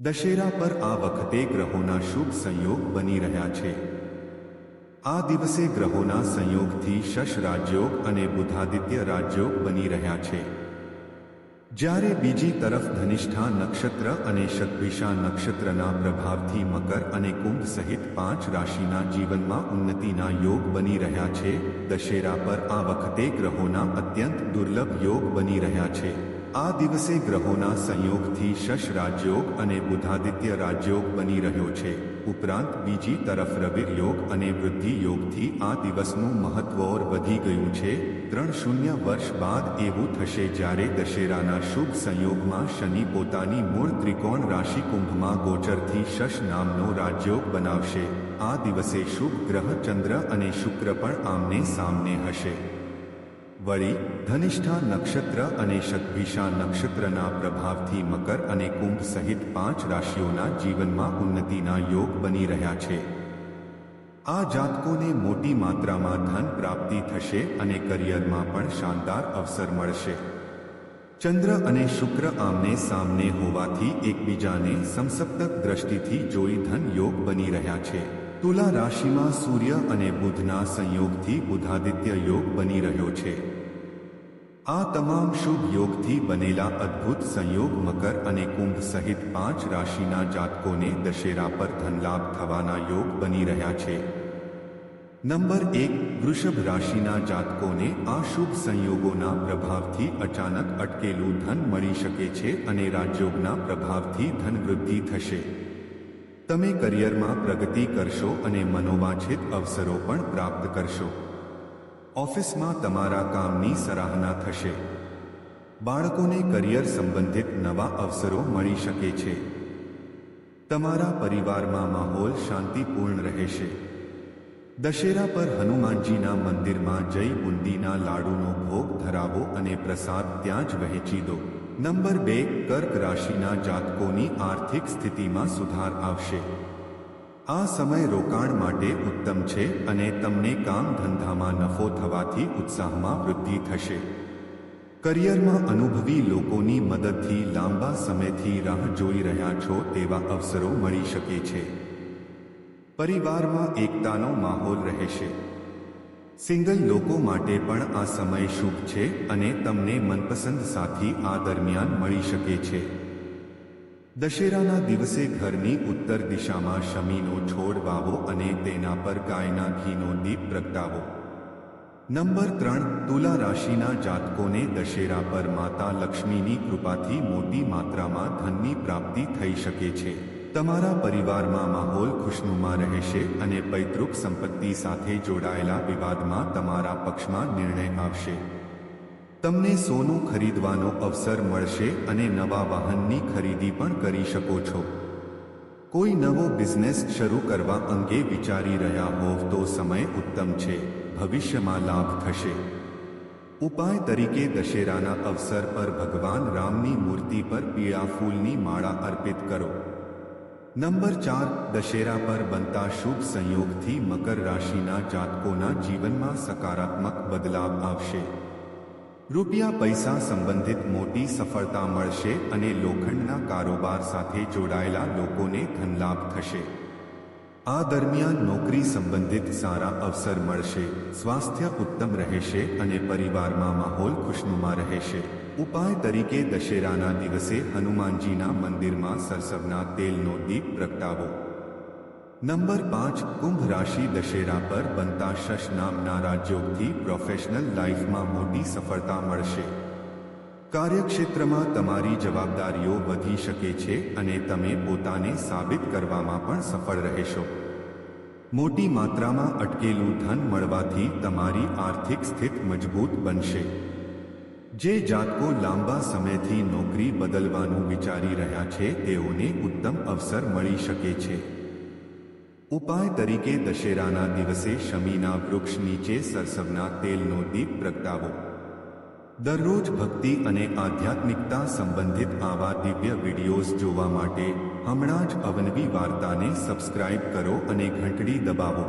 દશેરા પર આ વખતે ગ્રહોના શુભ સંયોગ બની રહ્યા છે। આ દિવસે ગ્રહોના સંયોગથી શશ રાજયોગ અને બુધાદિત્ય રાજયોગ બની રહ્યા છે, જ્યારે બીજી તરફ ધનિષ્ઠા નક્ષત્ર અને શતભિષા નક્ષત્રના પ્રભાવથી મકર અને કુંભ સહિત 5 રાશિના જીવનમાં ઉન્નતિના યોગ બની રહ્યા છે। દશેરા પર આ વખતે ગ્રહોના અત્યંત દુર્લભ યોગ બની રહ્યા છે। આ દિવસે ગ્રહોના સંયોગથી શશ રાજયોગ અને બુધાદિત્ય રાજયોગ બની રહ્યો છે। ઉપરાંત બીજી તરફ રવિ યોગ અને વૃદ્ધિ યોગથી આ દિવસનું મહત્વ ઓર વધી ગયું છે। 30 વર્ષ બાદ એવું થશે જ્યારે દશેરાના શુભ સંયોગમાં શનિ પોતાની મૂળ ત્રિકોણ રાશિ કુંભમાં ગોચરથી શશ નામનો રાજયોગ બનાવશે। આ દિવસે શુભ ગ્રહ ચંદ્ર અને શુક્ર પણ આમને સામને હશે। વળી ધનિષ્ઠા નક્ષત્ર અને શતભિષા નક્ષત્રના પ્રભાવથી મકર અને કુંભ સહિત 5 રાશિઓના જીવનમાં ઉન્નતિના યોગ બની રહ્યા છે। આ જાતકોને મોટી માત્રામાં ધન પ્રાપ્તિ થશે અને કરિયરમાં પણ શાનદાર અવસર મળશે। ચંદ્ર અને શુક્ર આમને સામને હોવાથી એકબીજાને સમસપ્તક દ્રષ્ટિથી જોઈ ધન યોગ બની રહ્યા છે। તુલા રાશિમાં સૂર્ય અને બુધના સંયોગથી બુધાદિત્ય યોગ બની રહ્યો છે। આ તમામ શુભ યોગથી બનેલા અદ્ભુત સંયોગ મકર અને કુંભ સહિત 5 રાશિના જાતકોને દશેરા પર ધનલાભ થવાના યોગ બની રહ્યા છે। નંબર 1, વૃષભ રાશિના જાતકોને આ શુભ સંયોગોના પ્રભાવથી અચાનક અટકેલું ધન મળી શકે છે અને રાજયોગના પ્રભાવથી ધન વૃદ્ધિ થશે। તમે કરિયરમાં પ્રગતિ કરશો અને મનોવાંછિત અવસરો પણ પ્રાપ્ત કરશો। ઓફિસમાં તમારા કામની સરાહના થશે। બાળકોને કરિયર સંબંધિત નવા અવસરો મળી શકે છે। તમારા પરિવારમાં માહોલ શાંતિપૂર્ણ રહેશે। દશેરા પર હનુમાનજીના મંદિરમાં જઈ બુંદીના લાડુનો ભોગ ધરાવો અને પ્રસાદ ત્યાં જ વહેંચી દો। નંબર 2, કર્ક રાશિના જાતકોની આર્થિક સ્થિતિમાં સુધાર આવશે। આ સમય રોકાણ માટે ઉત્તમ છે અને તમને કામ ધંધામાં નફો થવાથી ઉત્સાહમાં વૃદ્ધિ થશે। કરિયરમાં અનુભવી લોકોની મદદથી લાંબા સમયથી રાહ જોઈ રહ્યા છો તેવા અવસરો મળી શકે છે। પરિવારમાં એકતાનો માહોલ રહેશે। સિંગલ લોકો માટે પણ આ સમય શુભ છે અને તમને મનપસંદ સાથી આ દરમિયાન મળી શકે છે। દશેરાના દિવસે ઘરની ઉત્તર દિશામાં શમીનો છોડ વાવો અને તેના પર ગાયના ઘીનો દીપ પ્રગટાવો। નંબર 3, તુલા રાશિના જાતકોને દશેરા પર માતા લક્ષ્મીની કૃપાથી મોટી માત્રામાં ધનની પ્રાપ્તિ થઈ શકે છે। તમારા પરિવારમાં માહોલ ખુશનુમા રહેશે અને પૈતૃક સંપત્તિ સાથે જોડાયેલા વિવાદમાં તમારા પક્ષમાં નિર્ણય આવશે। તમને સોનું ખરીદવાનો અવસર મળશે અને નવા વાહનની ખરીદી પણ કરી શકો છો। કોઈ નવો બિઝનેસ શરૂ કરવા અંગે વિચારી રહ્યા હોવ તો સમય ઉત્તમ છે। ભવિષ્યમાં લાભ થશે। ઉપાય તરીકે દશેરાના અવસર પર ભગવાન રામની મૂર્તિ પર પીળા ફૂલની માળા અર્પિત કરો। નંબર 4, દશેરા પર બનતા શુભ સંયોગથી મકર રાશિના જાતકોના જીવનમાં સકારાત્મક બદલાવ આવશે। રૂપિયા પૈસા સંબંધિત મોટી સફળતા મળશે અને લોખંડના કારોબાર સાથે જોડાયેલા લોકોને ધનલાભ થશે। આ દરમિયાન નોકરી સંબંધિત સારા અવસર મળશે। સ્વાસ્થ્ય ઉત્તમ રહેશે અને પરિવારમાં માહોલ ખુશનુમા રહેશે। ઉપાય તરીકે દશેરાના દિવસે હનુમાનજીના મંદિરમાં સરસવના તેલનો દીપ પ્રગટાવો। નંબર 5, કુંભ રાશિ દશેરા પર બનતા શશ નામના રાજયોગથી પ્રોફેશનલ લાઈફમાં મોટી સફળતા મળશે। કાર્યક્ષેત્રમાં તમારી જવાબદારીઓ વધી શકે છે અને તમે પોતાને સાબિત કરવામાં પણ સફળ રહેશો। મોટી માત્રામાં અટકેલું ધન મળવાથી તમારી આર્થિક સ્થિતિ મજબૂત બનશે। જે જાતકો લાંબા સમયથી નોકરી બદલવાનું વિચારી રહ્યા છે તેઓને ઉત્તમ અવસર મળી શકે છે। ઉપાય તરીકે દશેરાના દિવસે શમીના વૃક્ષ નીચે સરસવના તેલનો દીપ પ્રગટાવો। દરરોજ ભક્તિ અને આધ્યાત્મિકતા સંબંધિત આવા દિવ્ય વિડીયોઝ જોવા માટે હમણાં જ અવનવી વાર્તાને સબસ્ક્રાઇબ કરો અને ઘંટડી દબાવો।